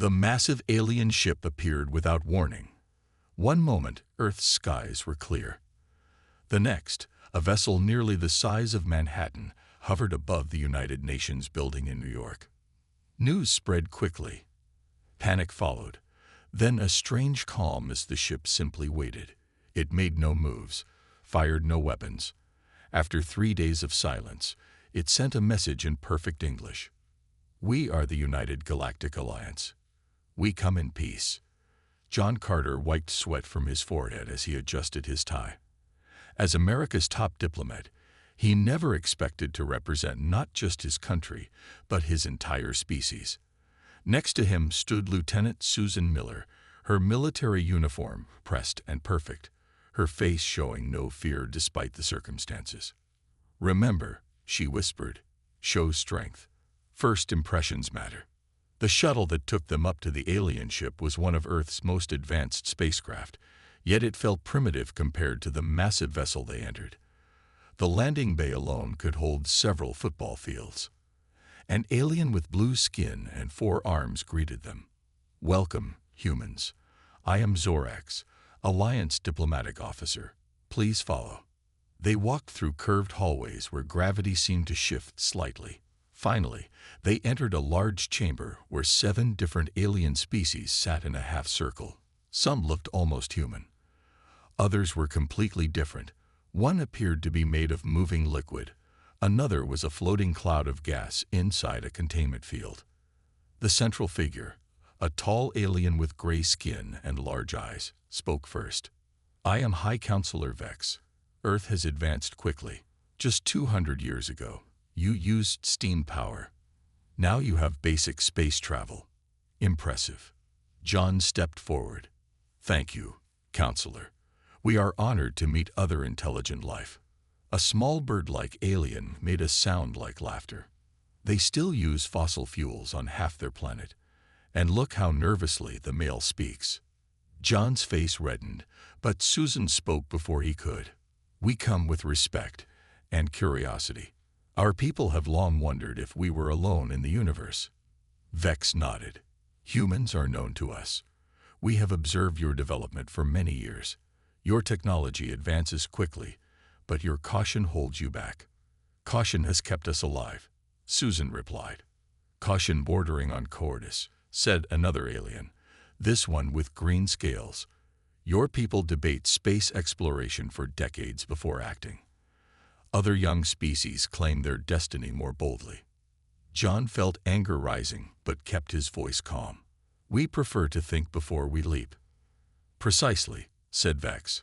The massive alien ship appeared without warning. One moment, Earth's skies were clear. The next, a vessel nearly the size of Manhattan hovered above the United Nations building in New York. News spread quickly. Panic followed. Then a strange calm as the ship simply waited. It made no moves, fired no weapons. After 3 days of silence, it sent a message in perfect English. "We are the United Galactic Alliance. We come in peace." John Carter wiped sweat from his forehead as he adjusted his tie. As America's top diplomat, he never expected to represent not just his country, but his entire species. Next to him stood Lieutenant Susan Miller, her military uniform pressed and perfect, her face showing no fear despite the circumstances. "Remember," she whispered, "show strength. First impressions matter." The shuttle that took them up to the alien ship was one of Earth's most advanced spacecraft, yet it felt primitive compared to the massive vessel they entered. The landing bay alone could hold several football fields. An alien with blue skin and 4 arms greeted them. "Welcome, humans. I am Zorax, Alliance Diplomatic Officer. Please follow." They walked through curved hallways where gravity seemed to shift slightly. Finally, they entered a large chamber where 7 different alien species sat in a half-circle. Some looked almost human. Others were completely different. One appeared to be made of moving liquid. Another was a floating cloud of gas inside a containment field. The central figure, a tall alien with gray skin and large eyes, spoke first. "I am High Counselor Vex. Earth has advanced quickly. Just 200 years ago, you used steam power. Now you have basic space travel. Impressive." John stepped forward. "Thank you, Counselor. We are honored to meet other intelligent life." A small bird-like alien made a sound like laughter. "They still use fossil fuels on half their planet. And look how nervously the male speaks." John's face reddened, but Susan spoke before he could. "We come with respect and curiosity. Our people have long wondered if we were alone in the universe." Vex nodded. "Humans are known to us. We have observed your development for many years. Your technology advances quickly, but your caution holds you back." "Caution has kept us alive," Susan replied. "Caution bordering on cowardice," said another alien, this one with green scales. "Your people debate space exploration for decades before acting. Other young species claim their destiny more boldly." John felt anger rising, but kept his voice calm. "We prefer to think before we leap." "Precisely," said Vex.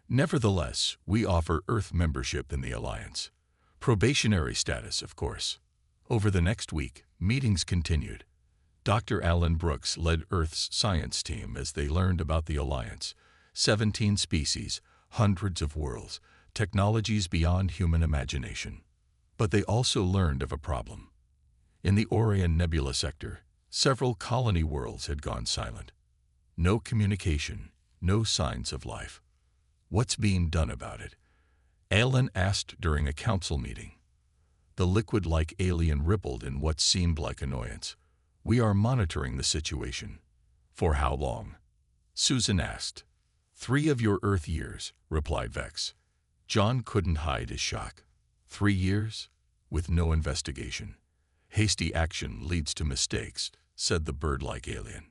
"Nevertheless, we offer Earth membership in the Alliance. Probationary status, of course." Over the next week, meetings continued. Dr. Alan Brooks led Earth's science team as they learned about the Alliance. 17 species, hundreds of worlds, technologies beyond human imagination. But they also learned of a problem. In the Orion Nebula sector, several colony worlds had gone silent. No communication, no signs of life. "What's being done about it?" Alan asked during a council meeting. The liquid-like alien rippled in what seemed like annoyance. "We are monitoring the situation." "For how long?" Susan asked. 3 of your Earth years," replied Vex. John couldn't hide his shock. 3 years? With no investigation. "Hasty action leads to mistakes," said the bird-like alien.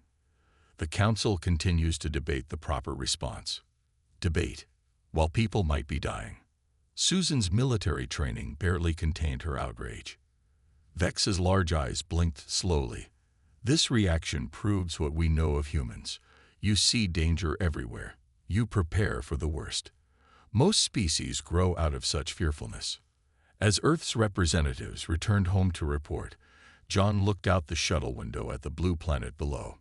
The council continues to debate the proper response. Debate, while people might be dying. Susan's military training barely contained her outrage. Vex's large eyes blinked slowly. "This reaction proves what we know of humans. You see danger everywhere. You prepare for the worst. Most species grow out of such fearfulness." As Earth's representatives returned home to report, John looked out the shuttle window at the blue planet below.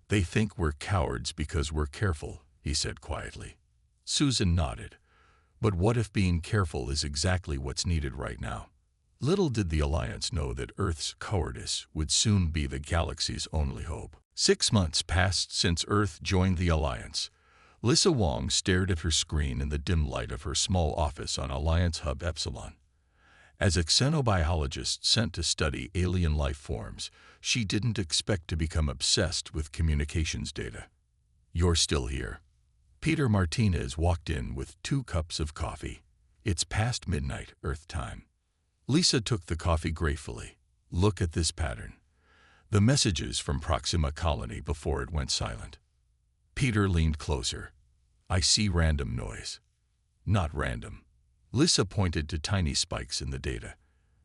"They think we're cowards because we're careful," he said quietly. Susan nodded. "But what if being careful is exactly what's needed right now?" Little did the Alliance know that Earth's cowardice would soon be the galaxy's only hope. 6 months passed since Earth joined the Alliance. Lissa Wong stared at her screen in the dim light of her small office on Alliance Hub Epsilon. As a xenobiologist sent to study alien life forms, she didn't expect to become obsessed with communications data. "You're still here." Peter Martinez walked in with 2 cups of coffee. "It's past midnight, Earth time." Lisa took the coffee gratefully. "Look at this pattern." The messages from Proxima Colony before it went silent. Peter leaned closer. "I see random noise." "Not random." Lisa pointed to tiny spikes in the data.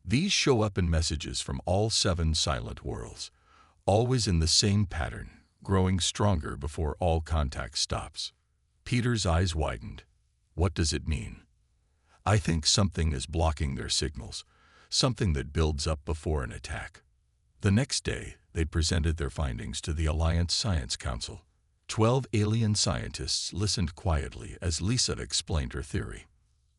"These show up in messages from all 7 silent worlds, always in the same pattern, growing stronger before all contact stops." Peter's eyes widened. "What does it mean?" "I think something is blocking their signals, something that builds up before an attack." The next day, they presented their findings to the Alliance Science Council. 12 alien scientists listened quietly as Lisa explained her theory.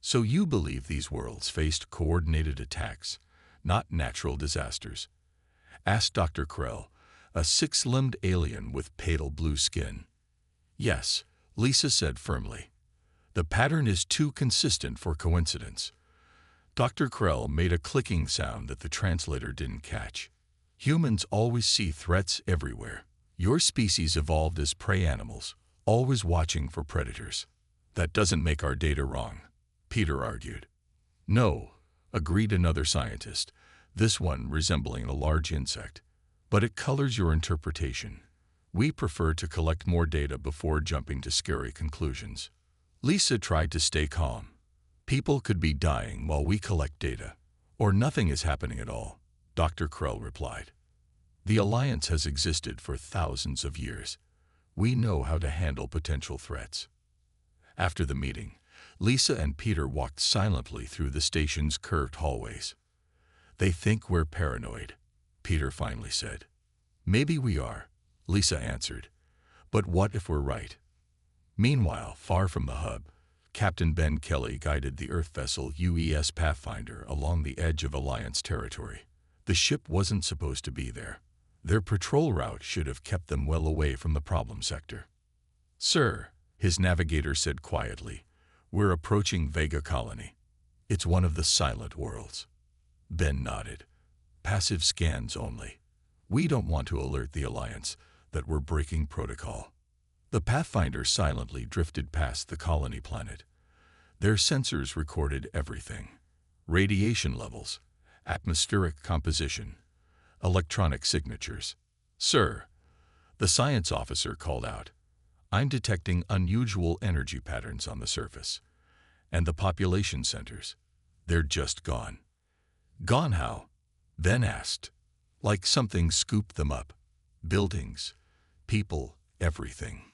"So you believe these worlds faced coordinated attacks, not natural disasters?" asked Dr. Krell, a 6-limbed alien with pale blue skin. "Yes," Lisa said firmly. "The pattern is too consistent for coincidence." Dr. Krell made a clicking sound that the translator didn't catch. "Humans always see threats everywhere. Your species evolved as prey animals, always watching for predators. That doesn't make our data wrong," Peter argued. "No," agreed another scientist, this one resembling a large insect. "But it colors your interpretation. We prefer to collect more data before jumping to scary conclusions." Lisa tried to stay calm. "People could be dying while we collect data, or nothing is happening at all," Dr. Krell replied. "The Alliance has existed for thousands of years. We know how to handle potential threats." After the meeting, Lisa and Peter walked silently through the station's curved hallways. "They think we're paranoid," Peter finally said. "Maybe we are," Lisa answered. "But what if we're right?" Meanwhile, far from the hub, Captain Ben Kelly guided the Earth vessel UES Pathfinder along the edge of Alliance territory. The ship wasn't supposed to be there. Their patrol route should have kept them well away from the problem sector. "Sir," his navigator said quietly, "we're approaching Vega Colony. It's one of the silent worlds." Ben nodded. "Passive scans only. We don't want to alert the Alliance that we're breaking protocol." The Pathfinder silently drifted past the colony planet. Their sensors recorded everything: radiation levels, atmospheric composition, electronic signatures. "Sir," the science officer called out, "I'm detecting unusual energy patterns on the surface. And the population centers, they're just gone." "Gone how?" Ben asked. "Like something scooped them up. Buildings, people, everything."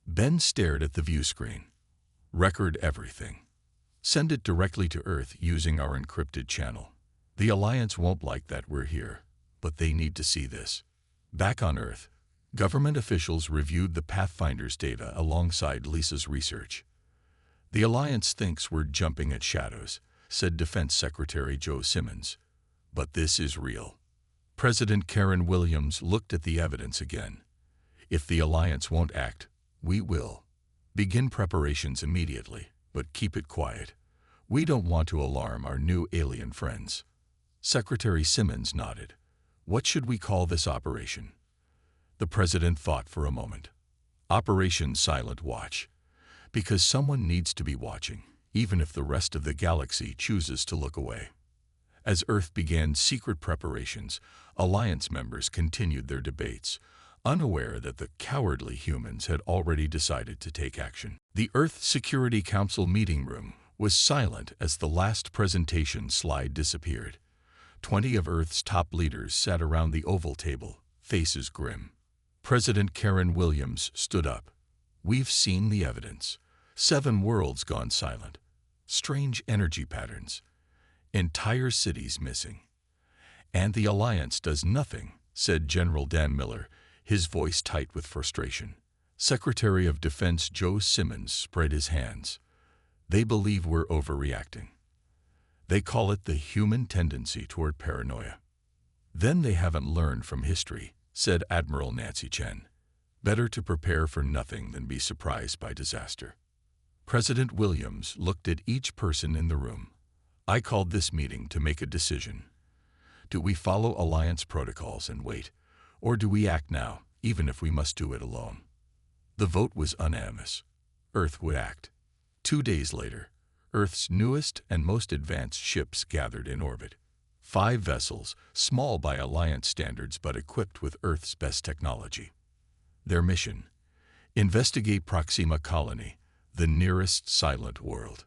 Ben stared at the view screen. "Record everything. Send it directly to Earth using our encrypted channel. The Alliance won't like that we're here, but they need to see this." Back on Earth, government officials reviewed the Pathfinder's data alongside Lisa's research. "The Alliance thinks we're jumping at shadows," said Defense Secretary Joe Simmons. "But this is real." President Karen Williams looked at the evidence again. "If the Alliance won't act, we will. Begin preparations immediately, but keep it quiet. We don't want to alarm our new alien friends." Secretary Simmons nodded. "What should we call this operation?" The president thought for a moment. "Operation Silent Watch. Because someone needs to be watching, even if the rest of the galaxy chooses to look away." As Earth began secret preparations, Alliance members continued their debates, unaware that the cowardly humans had already decided to take action. The Earth Security Council meeting room was silent as the last presentation slide disappeared. 20 of Earth's top leaders sat around the oval table, faces grim. President Karen Williams stood up. "We've seen the evidence. 7 worlds gone silent. Strange energy patterns. Entire cities missing. And the Alliance does nothing," said General Dan Miller, his voice tight with frustration. Secretary of Defense Joe Simmons spread his hands. "They believe we're overreacting. They call it the human tendency toward paranoia." "Then they haven't learned from history," said Admiral Nancy Chen. "Better to prepare for nothing than be surprised by disaster." President Williams looked at each person in the room. I called this meeting to make a decision. Do we follow Alliance protocols and wait, or do we act now, even if we must do it alone? The vote was unanimous. Earth would act. 2 days later, Earth's newest and most advanced ships gathered in orbit. 5 vessels, small by Alliance standards but equipped with Earth's best technology. Their mission: investigate Proxima Colony, the nearest silent world.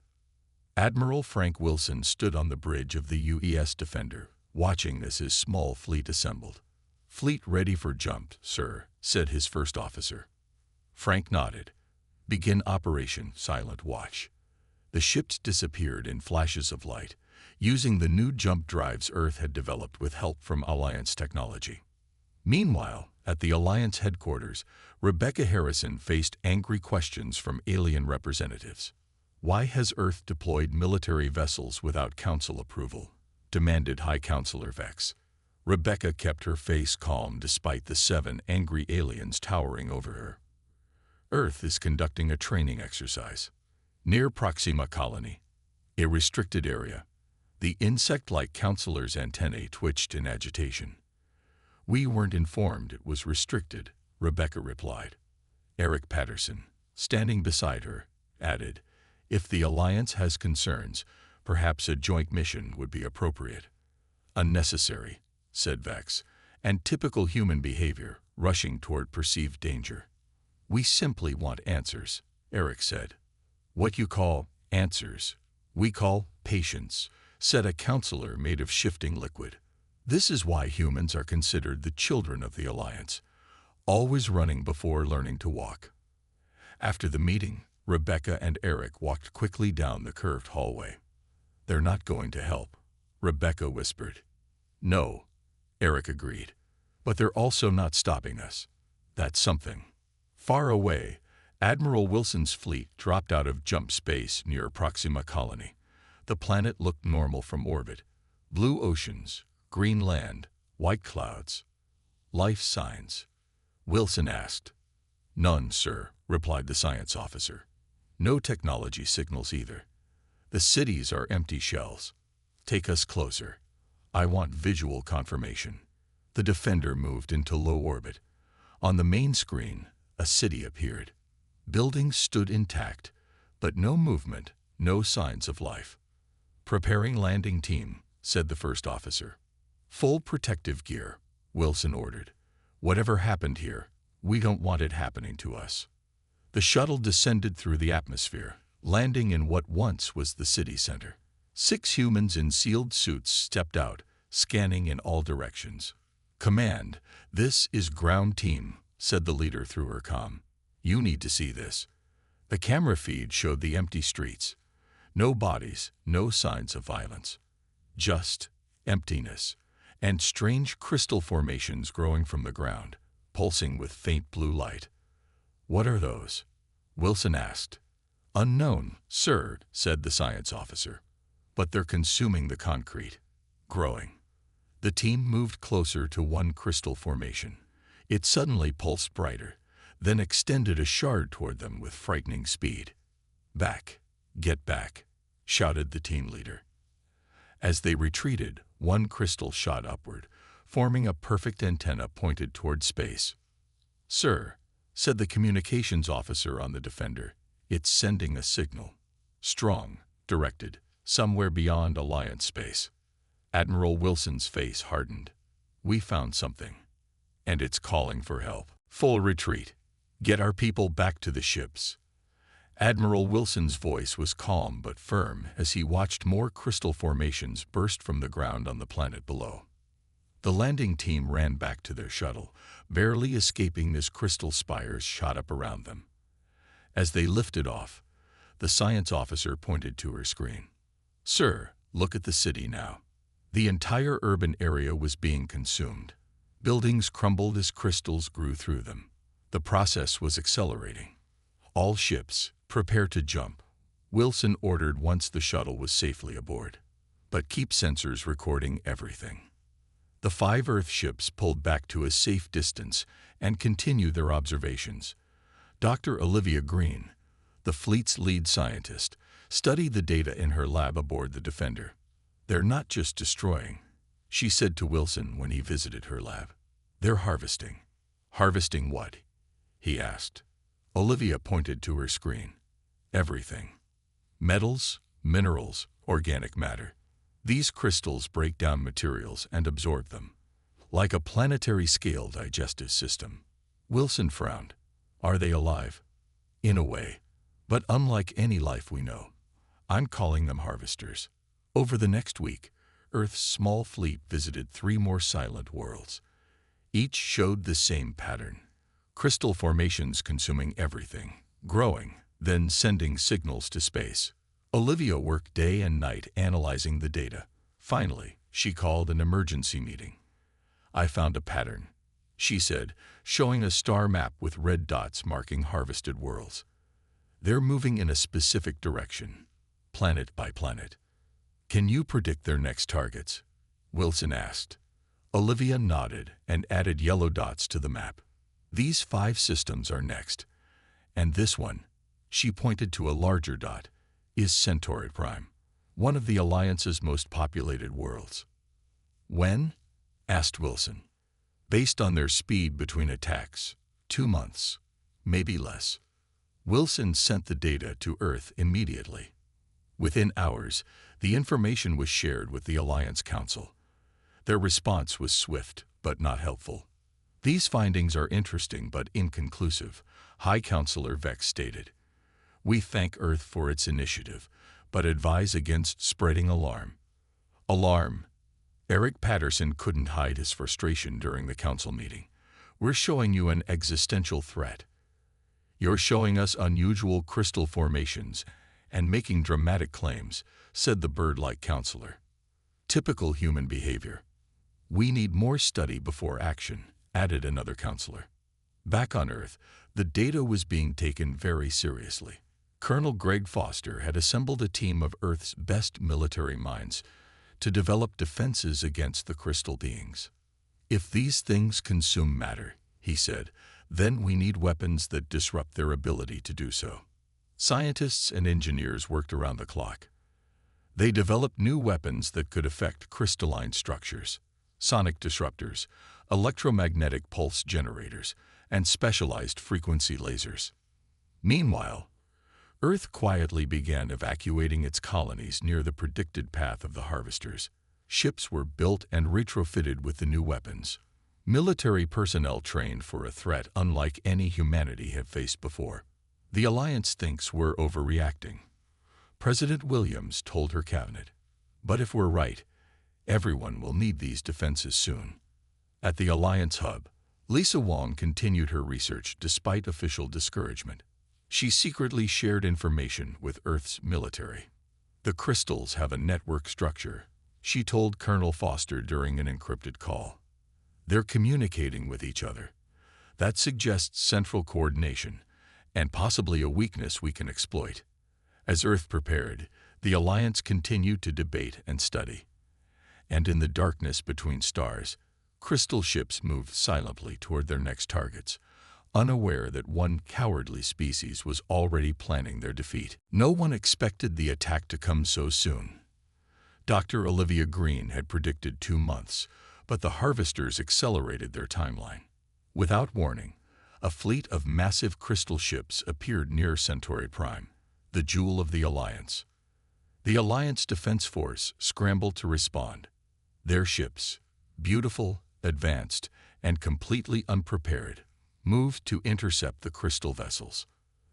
Admiral Frank Wilson stood on the bridge of the UES Defender, watching as his small fleet assembled. "Fleet ready for jump, sir," said his first officer. Frank nodded. "Begin Operation Silent Watch." The ships disappeared in flashes of light, using the new jump drives Earth had developed with help from Alliance technology. Meanwhile, at the Alliance headquarters, Rebecca Harrison faced angry questions from alien representatives. "Why has Earth deployed military vessels without Council approval?" demanded High Counselor Vex. Rebecca kept her face calm despite the 7 angry aliens towering over her. "Earth is conducting a training exercise near Proxima Colony, a restricted area." The insect-like counselor's antennae twitched in agitation. "We weren't informed it was restricted," Rebecca replied. Eric Patterson, standing beside her, added, "If the Alliance has concerns, perhaps a joint mission would be appropriate." "Unnecessary," said Vex, and typical human behavior, rushing toward perceived danger. "We simply want answers," Eric said. "What you call answers, we call patience," said a counselor made of shifting liquid. "This is why humans are considered the children of the Alliance, always running before learning to walk." After the meeting, Rebecca and Eric walked quickly down the curved hallway. "They're not going to help," Rebecca whispered. "No," Eric agreed. "But they're also not stopping us. That's something." Far away, Admiral Wilson's fleet dropped out of jump space near Proxima Colony. The planet looked normal from orbit. Blue oceans, green land, white clouds. "Life signs?" Wilson asked. "None, sir," replied the science officer. "No technology signals either. The cities are empty shells. Take us closer. I want visual confirmation." The Defender moved into low orbit. On the main screen, a city appeared. Buildings stood intact, but no movement, no signs of life. "Preparing landing team," said the first officer. "Full protective gear," Wilson ordered. "Whatever happened here, we don't want it happening to us." The shuttle descended through the atmosphere, landing in what once was the city center. 6 humans in sealed suits stepped out, scanning in all directions. "Command, this is ground team," said the leader through her comm. "You need to see this." The camera feed showed the empty streets. No bodies, no signs of violence. Just emptiness, and strange crystal formations growing from the ground, pulsing with faint blue light. "What are those?" Wilson asked. "Unknown, sir," said the science officer. "But they're consuming the concrete, growing." The team moved closer to one crystal formation. It suddenly pulsed brighter, then extended a shard toward them with frightening speed. "Back, get back," shouted the team leader. As they retreated, one crystal shot upward, forming a perfect antenna pointed toward space. "Sir," said the communications officer on the Defender, "it's sending a signal. Strong, directed, somewhere beyond Alliance space." Admiral Wilson's face hardened. "We found something, and it's calling for help. Full retreat. Get our people back to the ships." Admiral Wilson's voice was calm but firm as he watched more crystal formations burst from the ground on the planet below. The landing team ran back to their shuttle, barely escaping as crystal spires shot up around them. As they lifted off, the science officer pointed to her screen. "Sir, look at the city now." The entire urban area was being consumed. Buildings crumbled as crystals grew through them. The process was accelerating. "All ships, prepare to jump," Wilson ordered once the shuttle was safely aboard. "But keep sensors recording everything." The 5 Earth ships pulled back to a safe distance and continued their observations. Dr. Olivia Green, the fleet's lead scientist, studied the data in her lab aboard the Defender. "They're not just destroying," she said to Wilson when he visited her lab. "They're harvesting." "Harvesting what?" he asked. Olivia pointed to her screen. "Everything. Metals, minerals, organic matter. These crystals break down materials and absorb them, like a planetary-scale digestive system." Wilson frowned. "Are they alive?" "In a way, but unlike any life we know. I'm calling them harvesters." Over the next week, Earth's small fleet visited 3 more silent worlds. Each showed the same pattern: crystal formations consuming everything, growing, then sending signals to space. Olivia worked day and night analyzing the data. Finally, she called an emergency meeting. "I found a pattern," she said, showing a star map with red dots marking harvested worlds. "They're moving in a specific direction, planet by planet." "Can you predict their next targets?" Wilson asked. Olivia nodded and added yellow dots to the map. "These 5 systems are next, and this one," she pointed to a larger dot, "is Centauri Prime, one of the Alliance's most populated worlds." "When?" asked Wilson. "Based on their speed between attacks, 2 months, maybe less." Wilson sent the data to Earth immediately. Within hours, the information was shared with the Alliance Council. Their response was swift but not helpful. "These findings are interesting but inconclusive," High Counselor Vex stated. "We thank Earth for its initiative, but advise against spreading alarm." "Alarm?" Eric Patterson couldn't hide his frustration during the council meeting. "We're showing you an existential threat. You're showing us unusual crystal formations and making dramatic claims," said the bird-like counselor. "Typical human behavior." "We need more study before action," added another counselor. Back on Earth, the data was being taken very seriously. Colonel Greg Foster had assembled a team of Earth's best military minds to develop defenses against the crystal beings. "If these things consume matter," he said, "then we need weapons that disrupt their ability to do so." Scientists and engineers worked around the clock. They developed new weapons that could affect crystalline structures: sonic disruptors, electromagnetic pulse generators, and specialized frequency lasers. Meanwhile, Earth quietly began evacuating its colonies near the predicted path of the harvesters. Ships were built and retrofitted with the new weapons. Military personnel trained for a threat unlike any humanity had faced before. "The Alliance thinks we're overreacting," President Williams told her cabinet. "But if we're right, everyone will need these defenses soon." At the Alliance hub, Lisa Wong continued her research despite official discouragement. She secretly shared information with Earth's military. "The crystals have a network structure," she told Colonel Foster during an encrypted call. "They're communicating with each other. That suggests central coordination, and possibly a weakness we can exploit." As Earth prepared, the Alliance continued to debate and study. And in the darkness between stars, crystal ships moved silently toward their next targets, unaware that one cowardly species was already planning their defeat. No one expected the attack to come so soon. Dr. Olivia Green had predicted 2 months, but the harvesters accelerated their timeline. Without warning, a fleet of massive crystal ships appeared near Centauri Prime, the jewel of the Alliance. The Alliance Defense Force scrambled to respond. Their ships, beautiful, advanced, and completely unprepared, moved to intercept the crystal vessels.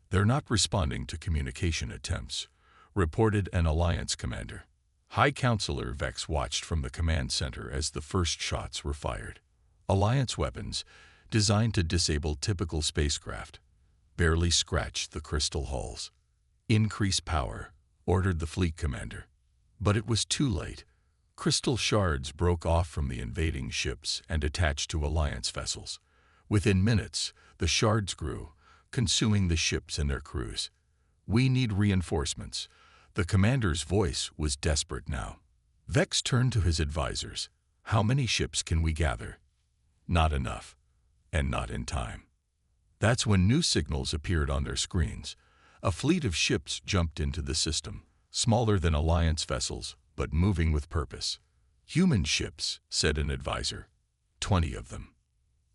"They're not responding to communication attempts," reported an Alliance commander. High Counselor Vex watched from the command center as the first shots were fired. Alliance weapons, designed to disable typical spacecraft, barely scratched the crystal hulls. "Increase power," ordered the fleet commander. But it was too late. Crystal shards broke off from the invading ships and attached to Alliance vessels. Within minutes, the shards grew, consuming the ships and their crews. "We need reinforcements." The commander's voice was desperate now. Vex turned to his advisors. "How many ships can we gather?" "Not enough, and not in time." That's when new signals appeared on their screens. A fleet of ships jumped into the system, smaller than Alliance vessels, but moving with purpose. "Human ships," said an advisor. 20 of them.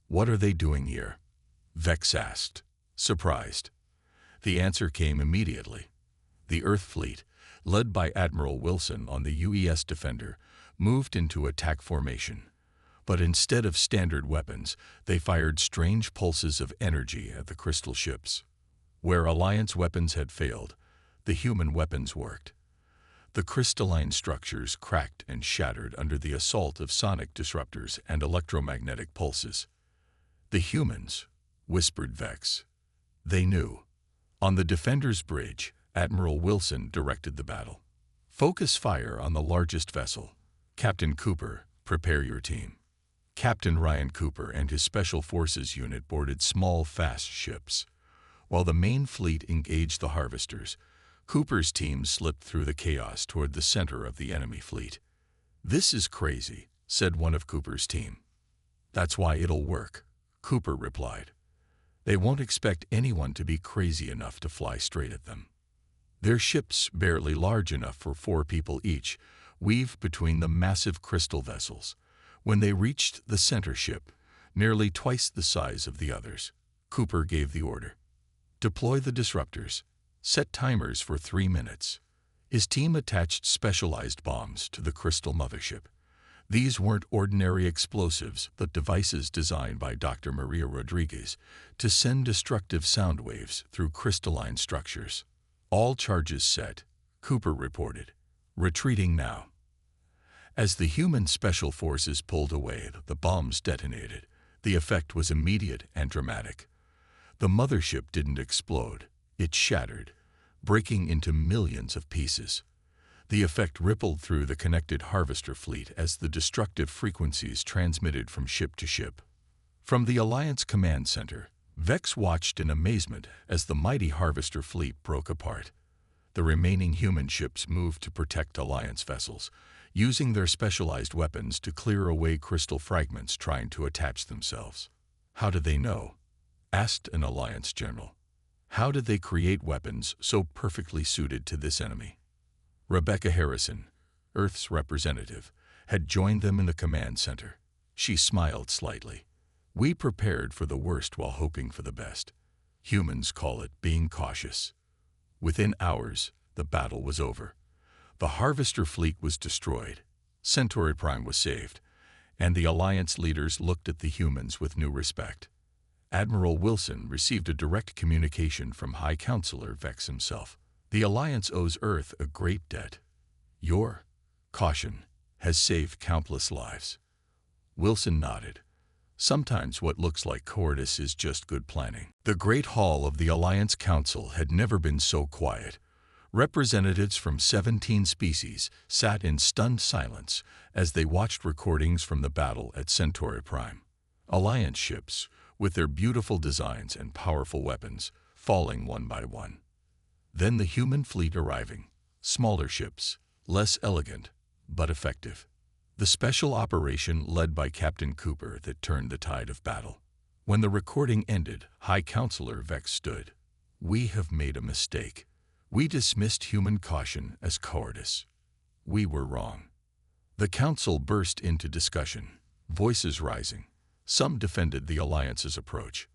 "What are they doing here?" Vex asked, surprised. The answer came immediately. The Earth fleet, led by Admiral Wilson on the UES Defender, moved into attack formation. But instead of standard weapons, they fired strange pulses of energy at the crystal ships. Where Alliance weapons had failed, the human weapons worked. The crystalline structures cracked and shattered under the assault of sonic disruptors and electromagnetic pulses. "The humans," whispered Vex. They knew. On the Defender's bridge, Admiral Wilson directed the battle. "Focus fire on the largest vessel. Captain Cooper, prepare your team." Captain Ryan Cooper and his Special Forces unit boarded small, fast ships. While the main fleet engaged the harvesters, Cooper's team slipped through the chaos toward the center of the enemy fleet. "This is crazy," said one of Cooper's team. "That's why it'll work," Cooper replied. "They won't expect anyone to be crazy enough to fly straight at them." Their ships, barely large enough for 4 people each, weaved between the massive crystal vessels. When they reached the center ship, nearly twice the size of the others, Cooper gave the order. "Deploy the disruptors. Set timers for 3 minutes." His team attached specialized bombs to the crystal mothership. These weren't ordinary explosives, but devices designed by Dr. Maria Rodriguez to send destructive sound waves through crystalline structures. "All charges set," Cooper reported. "Retreating now." As the human special forces pulled away, the bombs detonated. The effect was immediate and dramatic. The mothership didn't explode. It shattered, breaking into millions of pieces. The effect rippled through the connected harvester fleet as the destructive frequencies transmitted from ship to ship. From the Alliance Command Center, Vex watched in amazement as the mighty harvester fleet broke apart. The remaining human ships moved to protect Alliance vessels, using their specialized weapons to clear away crystal fragments trying to attach themselves. "How did they know?" asked an Alliance general. "How did they create weapons so perfectly suited to this enemy?" Rebecca Harrison, Earth's representative, had joined them in the command center. She smiled slightly. "We prepared for the worst while hoping for the best. Humans call it being cautious." Within hours, the battle was over. The harvester fleet was destroyed. Centauri Prime was saved, and the Alliance leaders looked at the humans with new respect. Admiral Wilson received a direct communication from High Counselor Vex himself. "The Alliance owes Earth a great debt. Your caution has saved countless lives." Wilson nodded. "Sometimes what looks like cowardice is just good planning." The Great Hall of the Alliance Council had never been so quiet. Representatives from 17 species sat in stunned silence as they watched recordings from the battle at Centauri Prime. Alliance ships, with their beautiful designs and powerful weapons, falling one by one. Then the human fleet arriving, smaller ships, less elegant, but effective. The special operation led by Captain Cooper that turned the tide of battle. When the recording ended, High Counselor Vex stood. "We have made a mistake. We dismissed human caution as cowardice. We were wrong." The council burst into discussion, voices rising. Some defended the Alliance's approach.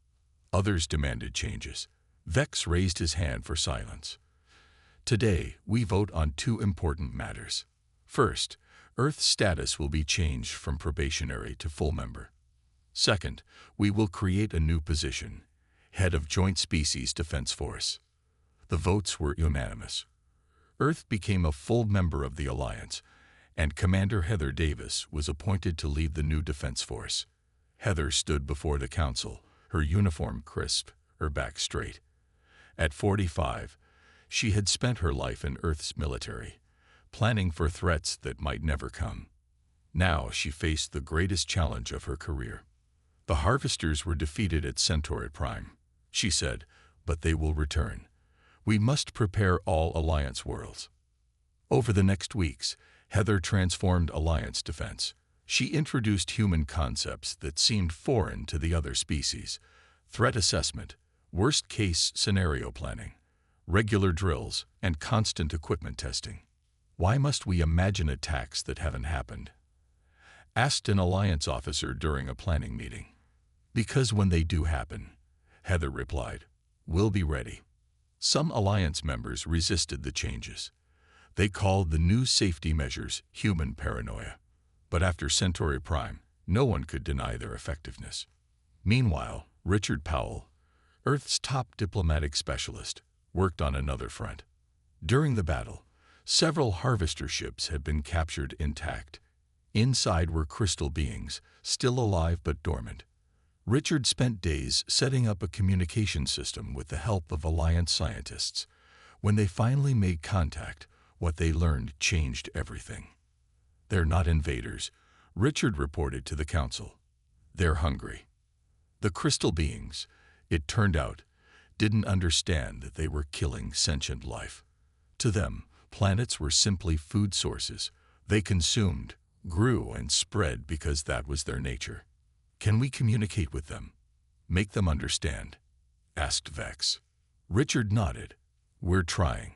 Others demanded changes. Vex raised his hand for silence. "Today, we vote on 2 important matters. First, Earth's status will be changed from probationary to full member. Second, we will create a new position, Head of Joint Species Defense Force." The votes were unanimous. Earth became a full member of the Alliance, and Commander Heather Davis was appointed to lead the new defense force. Heather stood before the council, her uniform crisp, her back straight. At 45, she had spent her life in Earth's military, planning for threats that might never come. Now she faced the greatest challenge of her career. "The harvesters were defeated at Centauri Prime," she said, "but they will return. We must prepare all Alliance worlds." Over the next weeks, Heather transformed Alliance defense. She introduced human concepts that seemed foreign to the other species: threat assessment, worst-case scenario planning, regular drills, and constant equipment testing. Why must we imagine attacks that haven't happened? Asked an Alliance officer during a planning meeting. Because when they do happen, Heather replied, we'll be ready. Some Alliance members resisted the changes. They called the new safety measures human paranoia. But after Centauri Prime, no one could deny their effectiveness. Meanwhile, Richard Powell, Earth's top diplomatic specialist, worked on another front. During the battle, several harvester ships had been captured intact. Inside were crystal beings, still alive but dormant. Richard spent days setting up a communication system with the help of Alliance scientists. When they finally made contact, what they learned changed everything. They're not invaders, Richard reported to the Council. They're hungry. The crystal beings, it turned out, didn't understand that they were killing sentient life. To them, planets were simply food sources. They consumed, grew, and spread because that was their nature. Can we communicate with them? Make them understand? Asked Vex. Richard nodded. We're trying.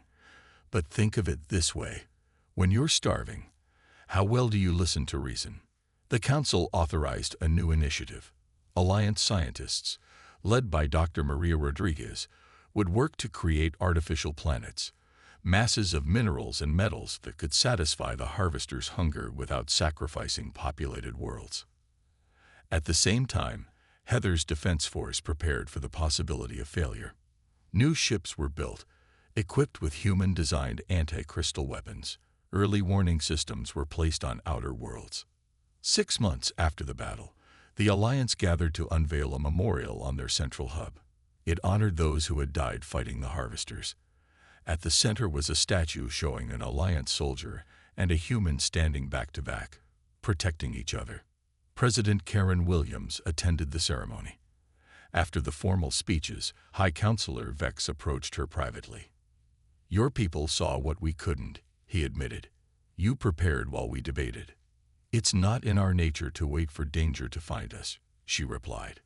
But think of it this way. When you're starving, how well do you listen to reason? The Council authorized a new initiative. Alliance scientists, led by Dr. Maria Rodriguez, would work to create artificial planets, masses of minerals and metals that could satisfy the harvesters' hunger without sacrificing populated worlds. At the same time, Heather's defense force prepared for the possibility of failure. New ships were built, equipped with human-designed anti-crystal weapons. Early warning systems were placed on outer worlds. 6 months after the battle, the Alliance gathered to unveil a memorial on their central hub. It honored those who had died fighting the harvesters. At the center was a statue showing an Alliance soldier and a human standing back to back, protecting each other. President Karen Williams attended the ceremony. After the formal speeches, High Counselor Vex approached her privately. Your people saw what we couldn't, he admitted. You prepared while we debated. It's not in our nature to wait for danger to find us, she replied.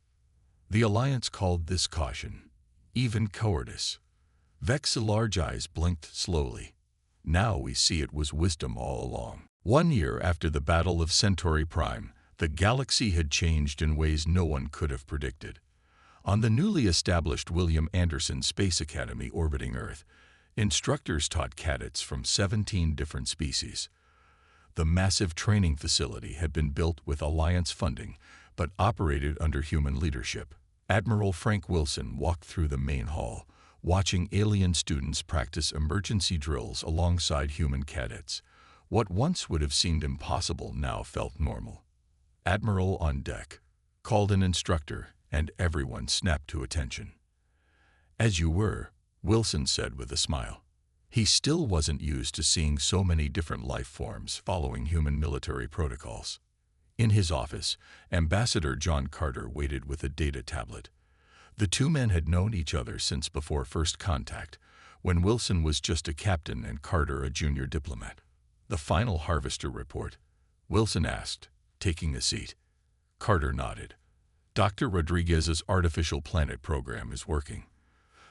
The Alliance called this caution, even cowardice. Vex's large eyes blinked slowly. Now we see it was wisdom all along. 1 year after the Battle of Centauri Prime, the galaxy had changed in ways no one could have predicted. On the newly established William Anderson Space Academy orbiting Earth, instructors taught cadets from 17 different species. The massive training facility had been built with Alliance funding, but operated under human leadership. Admiral Frank Wilson walked through the main hall, watching alien students practice emergency drills alongside human cadets. What once would have seemed impossible now felt normal. Admiral on deck called an instructor, and everyone snapped to attention. As you were, Wilson said with a smile. He still wasn't used to seeing so many different life forms following human military protocols. In his office, Ambassador John Carter waited with a data tablet. The two men had known each other since before first contact, when Wilson was just a captain and Carter a junior diplomat. The final harvester report, Wilson asked, taking a seat. Carter nodded. Dr. Rodriguez's artificial planet program is working.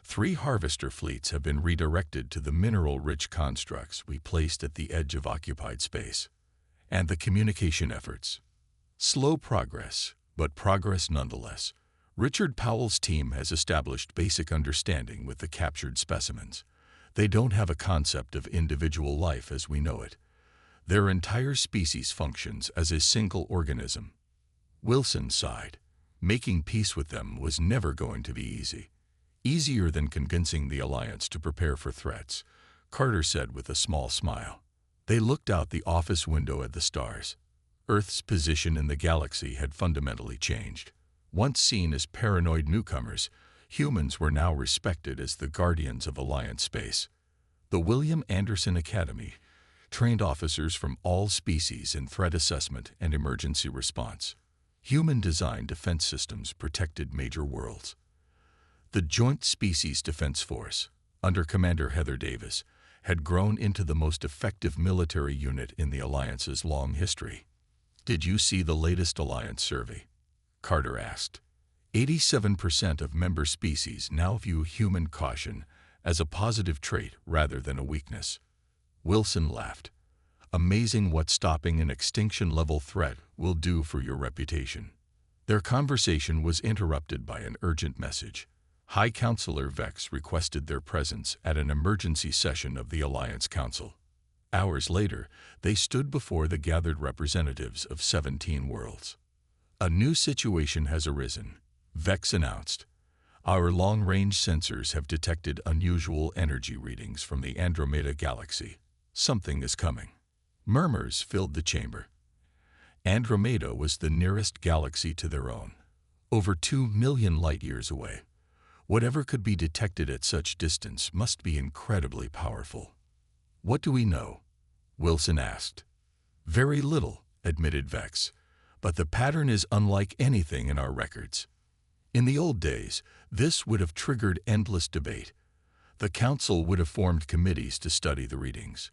3 harvester fleets have been redirected to the mineral-rich constructs we placed at the edge of occupied space. And the communication efforts. Slow progress, but progress nonetheless. Richard Powell's team has established basic understanding with the captured specimens. They don't have a concept of individual life as we know it. Their entire species functions as a single organism. Wilson sighed. Making peace with them was never going to be easy. Easier than convincing the Alliance to prepare for threats, Carter said with a small smile. They looked out the office window at the stars. Earth's position in the galaxy had fundamentally changed. Once seen as paranoid newcomers, humans were now respected as the guardians of Alliance space. The William Anderson Academy trained officers from all species in threat assessment and emergency response. Human-designed defense systems protected major worlds. The Joint Species Defense Force, under Commander Heather Davis, had grown into the most effective military unit in the Alliance's long history. Did you see the latest Alliance survey? Carter asked. 87% of member species now view human caution as a positive trait rather than a weakness. Wilson laughed. Amazing what stopping an extinction-level threat will do for your reputation. Their conversation was interrupted by an urgent message. High Counselor Vex requested their presence at an emergency session of the Alliance Council. Hours later, they stood before the gathered representatives of 17 worlds. A new situation has arisen, Vex announced. Our long-range sensors have detected unusual energy readings from the Andromeda galaxy. Something is coming. Murmurs filled the chamber. Andromeda was the nearest galaxy to their own, over 2 million light-years away. Whatever could be detected at such distance must be incredibly powerful. What do we know? Wilson asked. Very little, admitted Vex, but the pattern is unlike anything in our records. In the old days, this would have triggered endless debate. The Council would have formed committees to study the readings.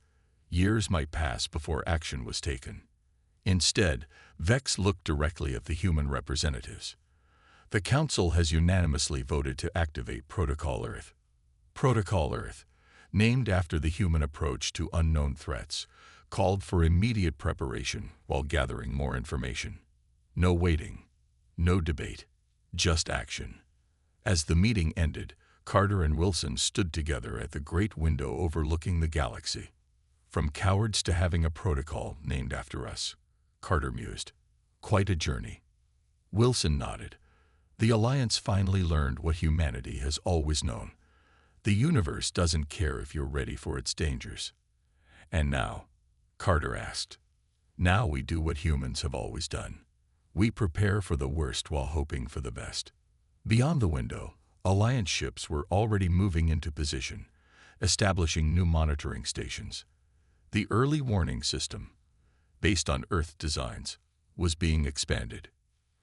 Years might pass before action was taken. Instead, Vex looked directly at the human representatives. The Council has unanimously voted to activate Protocol Earth. Protocol Earth, named after the human approach to unknown threats, called for immediate preparation while gathering more information. No waiting, no debate, just action. As the meeting ended, Carter and Wilson stood together at the great window overlooking the galaxy. From cowards to having a protocol named after us, Carter mused. Quite a journey. Wilson nodded. The Alliance finally learned what humanity has always known. The universe doesn't care if you're ready for its dangers. And now, Carter asked, now we do what humans have always done. We prepare for the worst while hoping for the best. Beyond the window, Alliance ships were already moving into position, establishing new monitoring stations. The early warning system, based on Earth designs, was being expanded.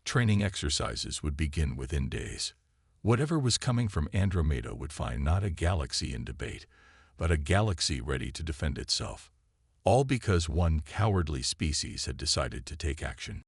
Training exercises would begin within days. Whatever was coming from Andromeda would find not a galaxy in debate, but a galaxy ready to defend itself. All because one cowardly species had decided to take action.